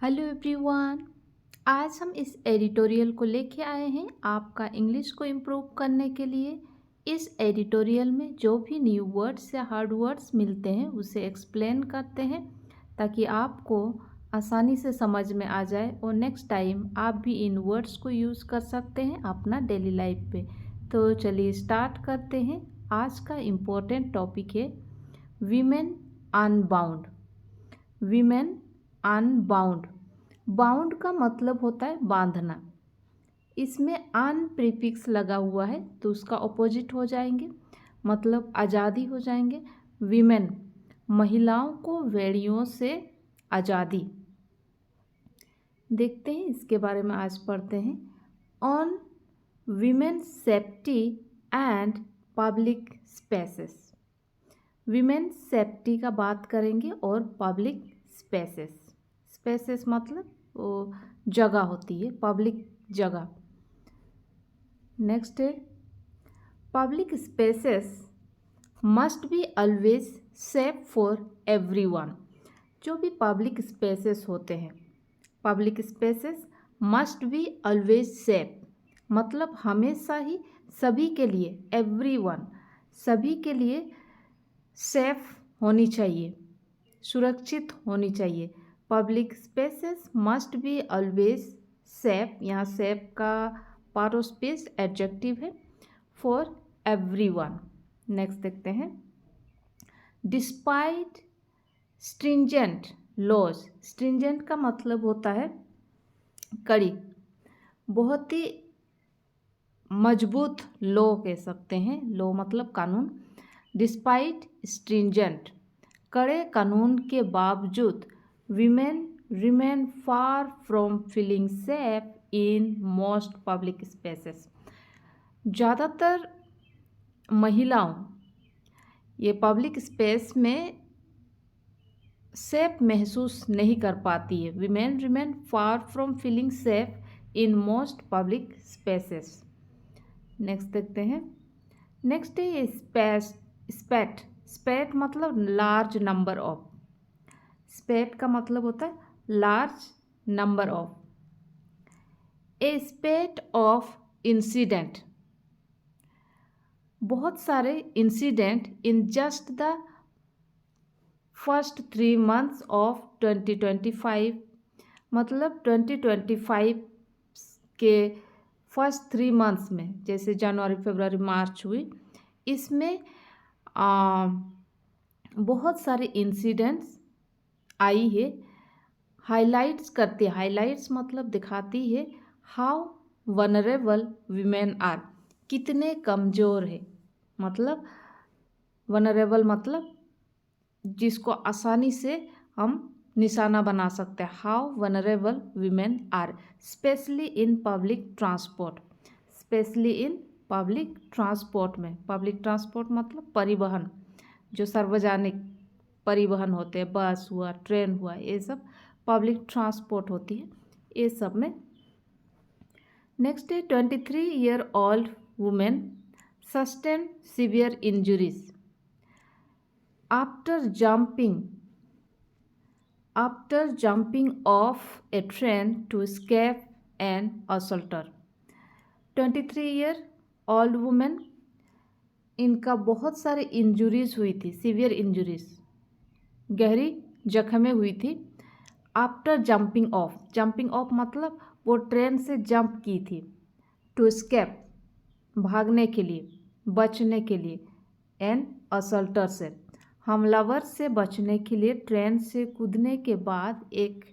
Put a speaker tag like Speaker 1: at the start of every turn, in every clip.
Speaker 1: Hello everyone. आज हम इस एडिटोरियल को लेके आए हैं आपका इंग्लिश को इम्प्रूव करने के लिए। इस एडिटोरियल में जो भी न्यू वर्ड्स या हार्ड वर्ड्स मिलते हैं उसे एक्सप्लेन करते हैं ताकि आपको आसानी से समझ में आ जाए और नेक्स्ट टाइम आप भी इन वर्ड्स को यूज़ कर सकते हैं अपना डेली लाइफ पे। तो चलिए स्टार्ट करते हैं। आज का इम्पोर्टेंट टॉपिक है women unbound. Women unbound. Bound का मतलब होता है बांधना। इसमें अन प्रीफिक्स लगा हुआ है तो उसका ऑपोजिट हो जाएंगे, मतलब आज़ादी हो जाएंगे। वीमेन महिलाओं को वेड़ियों से आज़ादी। देखते हैं इसके बारे में, आज पढ़ते हैं on women safety and public spaces. Women safety का बात करेंगे और पब्लिक स्पेसेस। स्पेसेस मतलब वो जगह होती है, पब्लिक जगह। नेक्स्ट है public spaces must be always safe for everyone. जो भी पब्लिक स्पेसेस होते हैं, public spaces must be always safe, मतलब हमेशा ही सभी के लिए, एवरीवन सभी के लिए सेफ होनी चाहिए, सुरक्षित होनी चाहिए। Public spaces must be always safe, यहाँ सेफ का पार्ट ऑफ स्पेस एडजेक्टिव है, फॉर एवरीवन। नेक्स्ट देखते हैं डिस्पाइट स्ट्रिंजेंट लॉज। स्ट्रिंजेंट का मतलब होता है कड़ी, बहुत ही मजबूत लॉ कह सकते हैं। लॉ मतलब कानून। डिस्पाइट स्ट्रिंजेंट कड़े कानून के बावजूद women remain far from feeling safe in most public spaces. ज़्यादातर महिलाओं ये पब्लिक स्पेस में सेफ महसूस नहीं कर पाती है। Women remain far from feeling safe in most public spaces. Next देखते हैं। नेक्स्ट है स्पेट। स्पेट मतलब लार्ज नंबर ऑफ। स्पेट का मतलब होता है large number of. A स्पेट of incident, बहुत सारे incident in just the first 3 months of 2025, मतलब 2025 के फर्स्ट 3 months में, जैसे जनवरी फरवरी मार्च हुई, इसमें बहुत सारे इंसिडेंट्स आई है। हाइलाइट्स करती है, हाइलाइट्स मतलब दिखाती है हाउ वनरेबल वीमेन आर, कितने कमज़ोर है। मतलब वनरेबल मतलब जिसको आसानी से हम निशाना बना सकते हैं। How vulnerable women are specially in public transport. Specially in public transport में, पब्लिक ट्रांसपोर्ट मतलब परिवहन, जो सार्वजनिक परिवहन होते हैं, बस हुआ, ट्रेन हुआ, ये सब पब्लिक ट्रांसपोर्ट होती है, ये सब में। नेक्स्ट है 23-year-old women sustain severe injuries after jumping off a train to escape an assaulter। 23-year-old women, इनका बहुत सारे इंजुरीज हुई थी, सीवियर इंजुरीज, गहरी जख्में हुई थी। After jumping of, jumping of मतलब वो ट्रेन से जंप की थी। टू स्केप भागने के लिए, बचने के लिए। एन असल्टर से हमलावर से बचने के लिए ट्रेन से कूदने के बाद एक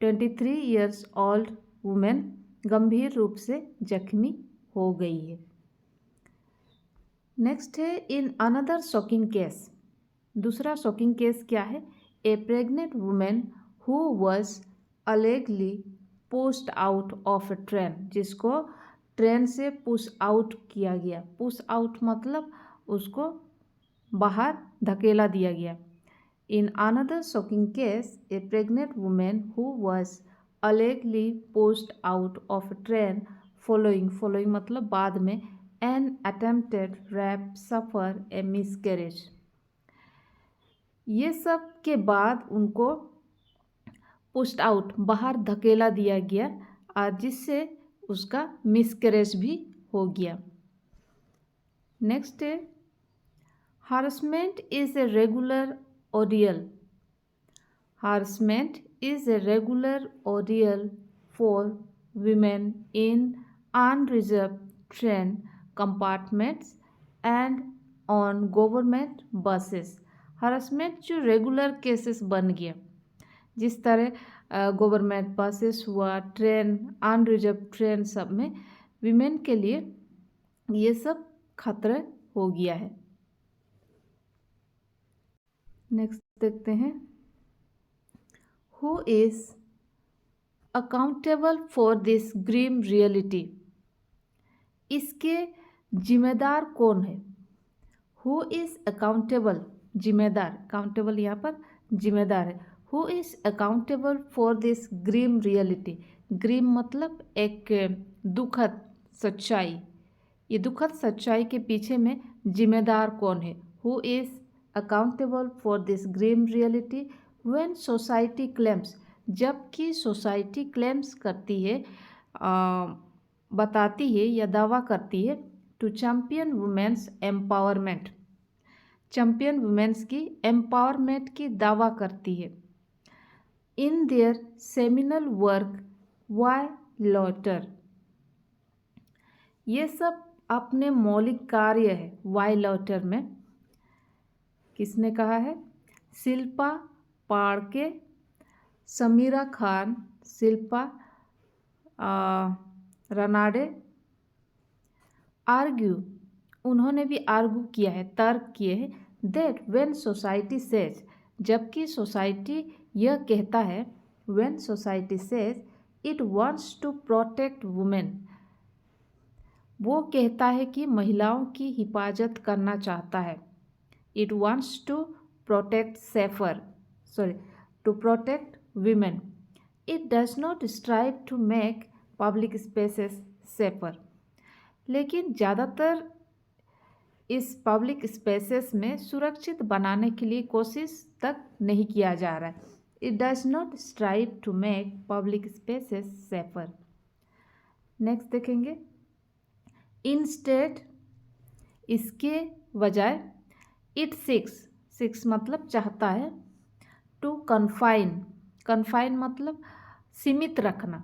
Speaker 1: 23 years old वुमेन गंभीर रूप से जख्मी हो गई है। नेक्स्ट है इन अनदर शॉकिंग केस। दूसरा शॉकिंग केस क्या है? A pregnant women who was allegedly pushed out of a train, जिसको ट्रेन से पुश आउट किया गया। पुश आउट मतलब उसको बाहर धकेला दिया गया। In another shocking case a pregnant women who was allegedly pushed out of a train following मतलब बाद में an attempted rape suffer a miscarriage. ये सब के बाद उनको पुश्ड आउट, बाहर धकेला दिया गया, और जिससे उसका मिसकैरेज भी हो गया। नेक्स्ट है harassment is a regular ordeal. Harassment is a regular ordeal for women in unreserved train compartments and on government buses. Harassment जो रेगुलर केसेस बन गया, जिस तरह गवर्नमेंट बसेस हुआ, ट्रेन, अनरिजर्व ट्रेन, सब में विमेन के लिए ये सब खतरा हो गया है। नेक्स्ट देखते हैं Who is accountable for this grim reality? इसके जिम्मेदार कौन है? Who is accountable, जिम्मेदार, accountable यहाँ पर जिम्मेदार है। Who is accountable for this grim reality? Grim मतलब एक दुखद सच्चाई। ये दुखद सच्चाई के पीछे में जिम्मेदार कौन है? Who is accountable for this grim reality? When society claims, जबकि सोसाइटी क्लेम्स करती है, बताती है या दावा करती है, to champion women's empowerment, champion women's की एम्पावरमेंट की दावा करती है। In their seminal work why loiter, ये सब अपने मौलिक कार्य है। वाई लॉटर में किसने कहा है? शिल्पा पाड़के, समीरा खान, शिल्पा रनाडे आर्ग्यू, उन्होंने भी आर्ग्यू किया है, तर्क किए हैं, दैट व्हेन सोसाइटी सेज, जबकि सोसाइटी यह कहता है, when society says it wants to protect women, वो कहता है कि महिलाओं की हिफाजत करना चाहता है। It wants to protect to protect women. It does not strive to make public spaces safer. लेकिन ज़्यादातर इस पब्लिक स्पेसेस में सुरक्षित बनाने के लिए कोशिश तक नहीं किया जा रहा है। It does not strive to make public spaces safer. Next देखेंगे Instead, इसके बजाय it seeks मतलब चाहता है, टू कन्फाइन मतलब सीमित रखना,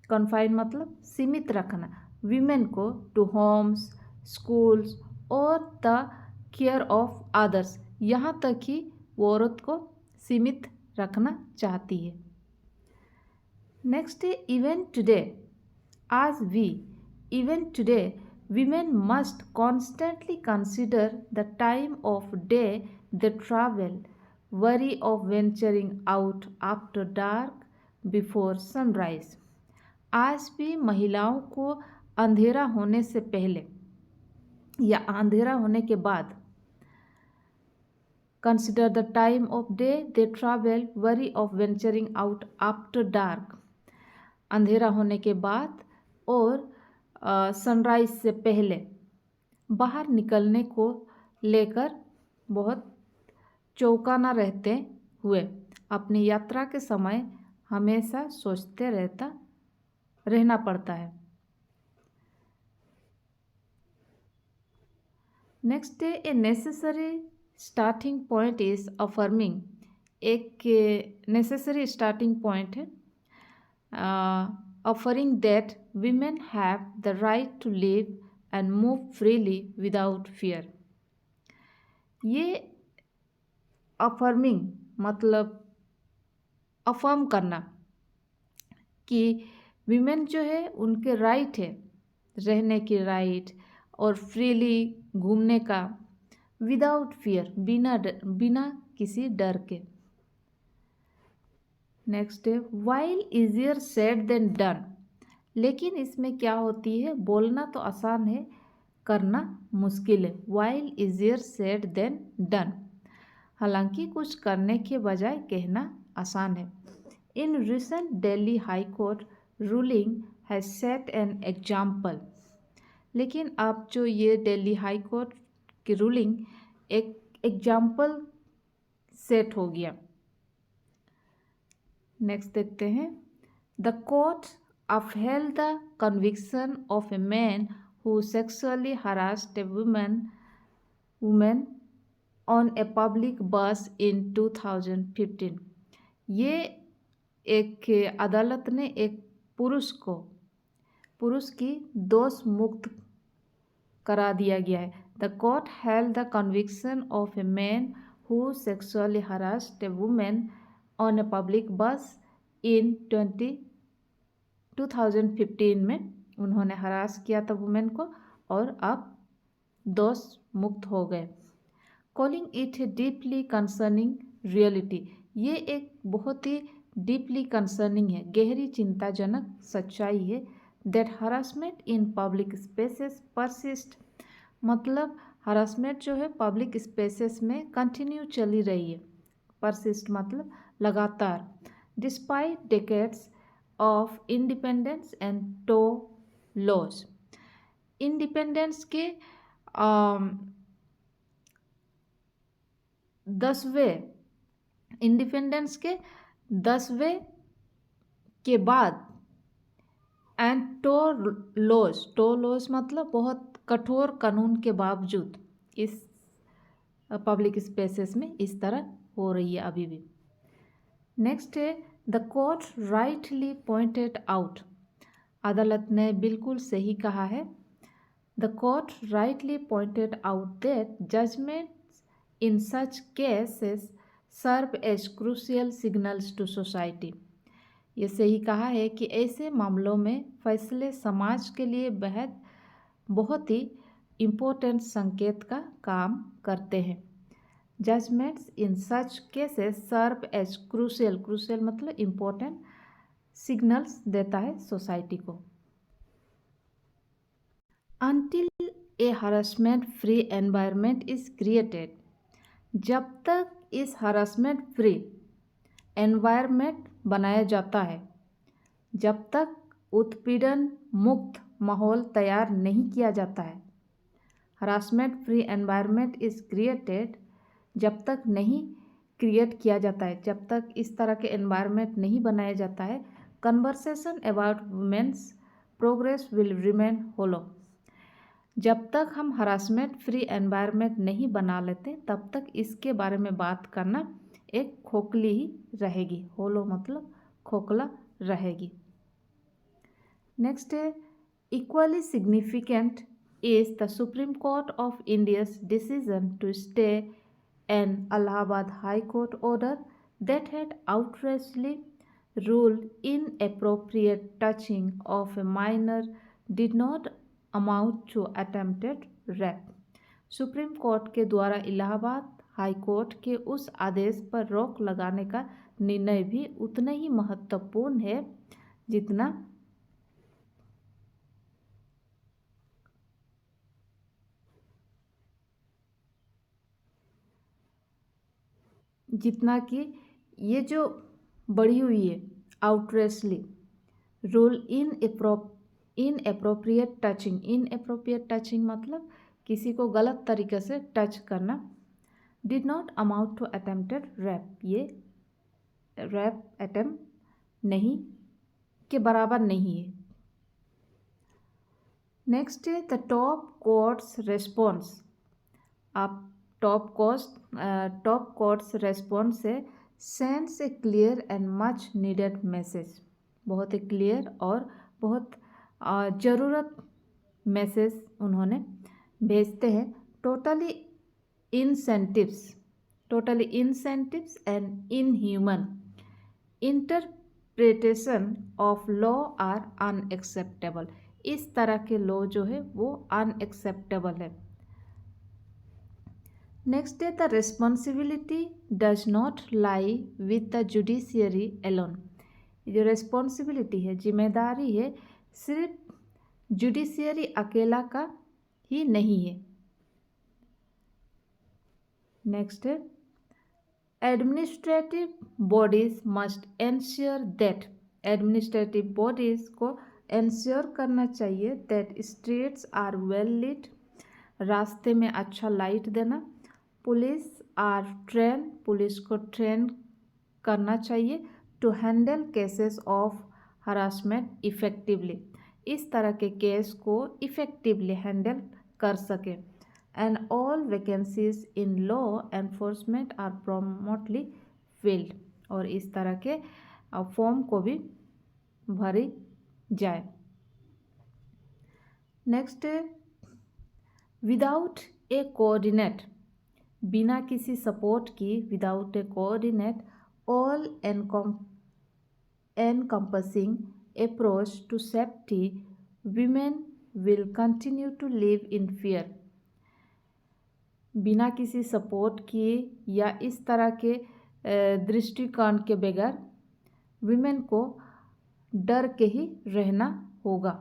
Speaker 1: कन्फाइन मतलब सीमित रखना, वीमेन को टू होम्स, स्कूल्स और द केयर ऑफ अदर्स, यहाँ तक ही वो औरत को सीमित रखना चाहती है। नेक्स्ट है इवन टुडे, आज भी, even today women must constantly consider the time of day they travel, worry of venturing out after dark before sunrise. आज भी महिलाओं को अंधेरा होने से पहले या अंधेरा होने के बाद, consider the time of day they travel, worry of venturing out after dark, अंधेरा होने के बाद और सनराइज से पहले बाहर निकलने को लेकर बहुत चौकाना रहते हुए अपनी यात्रा के समय हमेशा सोचते रहना पड़ता है। Next day a necessary starting point is affirming, एक नेसेसरी स्टार्टिंग पॉइंट है, affirming that women have the right to live and move freely without fear. ये अफर्मिंग मतलब अफर्म करना कि वीमेन जो है उनके राइट है, रहने की राइट और फ्रीली घूमने का, विदाउट फियर, बिना किसी डर के। नेक्स्ट है while easier said than done, लेकिन इसमें क्या होती है, बोलना तो आसान है, करना मुश्किल है। While easier said than done, हालांकि कुछ करने के बजाय कहना आसान है। In recent Delhi high court ruling has set an example, लेकिन अब जो ये दिल्ली हाई कोर्ट की रूलिंग एक एग्जाम्पल सेट हो गया। नेक्स्ट देखते हैं, the court upheld the conviction of a man who sexually harassed a woman on a public bus in 2015. ये एक अदालत ने एक पुरुष की दोष मुक्त करा दिया गया है. The court held the conviction of a man who sexually harassed A women on a public बस इन 2015 में उन्होंने हरास किया था वुमेन को और अब दोष मुक्त हो गए. Calling it A deeply concerning reality, ये एक बहुत ही डीपली कंसर्निंग है, गहरी चिंताजनक सच्चाई है. That harassment in public spaces persist, मतलब हरासमेंट जो है पब्लिक स्पेसेस में कंटिन्यू चली रही है. परसिस्ट मतलब लगातार. Despite decades of independence and two laws, independence के 10वें के बाद एंड टो लॉज मतलब बहुत कठोर कानून के बावजूद इस पब्लिक स्पेसेस में इस तरह हो रही है अभी भी. नेक्स्ट है, the court rightly pointed out, अदालत ने बिल्कुल सही कहा है. The court rightly pointed out that judgments in such cases serve as crucial signals to society, ये सही कहा है कि ऐसे मामलों में फैसले समाज के लिए बहुत ही इम्पोर्टेंट संकेत का काम करते हैं. Judgments in such cases serve as crucial मतलब इम्पोर्टेंट सिग्नल्स देता है सोसाइटी को. Until a harassment free environment is created, जब तक इस हरासमेंट फ्री एनवायरनमेंट बनाया जाता है, जब तक उत्पीड़न मुक्त माहौल तैयार नहीं किया जाता है. Harassment free environment is created, जब तक नहीं क्रिएट किया जाता है, जब तक इस तरह के एनवायरनमेंट नहीं बनाया जाता है, conversation about women's progress will remain hollow. जब तक हम हरासमेंट फ्री एनवायरनमेंट नहीं बना लेते तब तक इसके बारे में बात करना एक खोखली ही रहेगी. होलो मतलब खोखला रहेगी. नेक्स्ट है, equally significant is the supreme court of India's decision to stay an Allahabad High Court order that had outragely ruled inappropriate touching of a minor did not amount to attempted rape. Supreme court के द्वारा Allahabad high court के उस आदेश पर रोक लगाने का निर्णय भी उतना ही महत्वपूर्ण है जितना कि ये जो बढ़ी हुई है आउटरेसली रूल इनएप्रोप्रिएट टचिंग मतलब किसी को गलत तरीके से टच करना. Did not amount to attempted rape, ये रेप अटेम्प्ट नहीं के बराबर नहीं है. नेक्स्ट है द टॉप कोर्ट्स रेस्पॉन्स. आप टॉप कोर्ट्स रेस्पॉन्स है sends a clear and much needed message, बहुत ही क्लियर और बहुत ज़रूरत मैसेज उन्होंने भेजते हैं. Totally insensitive and inhuman interpretation of law are unacceptable. इस तरह के लॉ जो है वो अनएक्सेप्टेबल है. नेक्स्ट है the responsibility does not lie with the judiciary alone. जो रिस्पॉन्सिबिलिटी है, जिम्मेदारी है, सिर्फ जुडिशियरी अकेला का ही नहीं है. नेक्स्ट है administrative bodies must ensure that, administrative bodies को एंश्योर करना चाहिए that streets are well lit, रास्ते में अच्छा लाइट देना. पुलिस आर ट्रेन, पुलिस को ट्रेन करना चाहिए to handle cases of harassment effectively, इस तरह के केस को इफ़ेक्टिवली हैंडल कर सके। And all vacancies in law enforcement are promptly filled, और इस तरह के फॉर्म को भी भरी जाए। नेक्स्ट, विदाउट ए कोऑर्डिनेट, बिना किसी सपोर्ट की, without A coordinate all encompassing approach to safety, women will continue to live in fear। बिना किसी सपोर्ट किए या इस तरह के दृष्टिकोण के बगैर विमेन को डर के ही रहना होगा।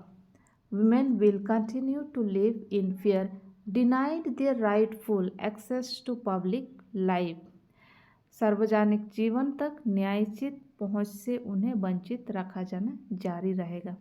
Speaker 1: Women will continue to live in fear, denied their rightful access to public life। सार्वजनिक जीवन तक न्यायोचित पहुंच से उन्हें वंचित रखा जाना जारी रहेगा।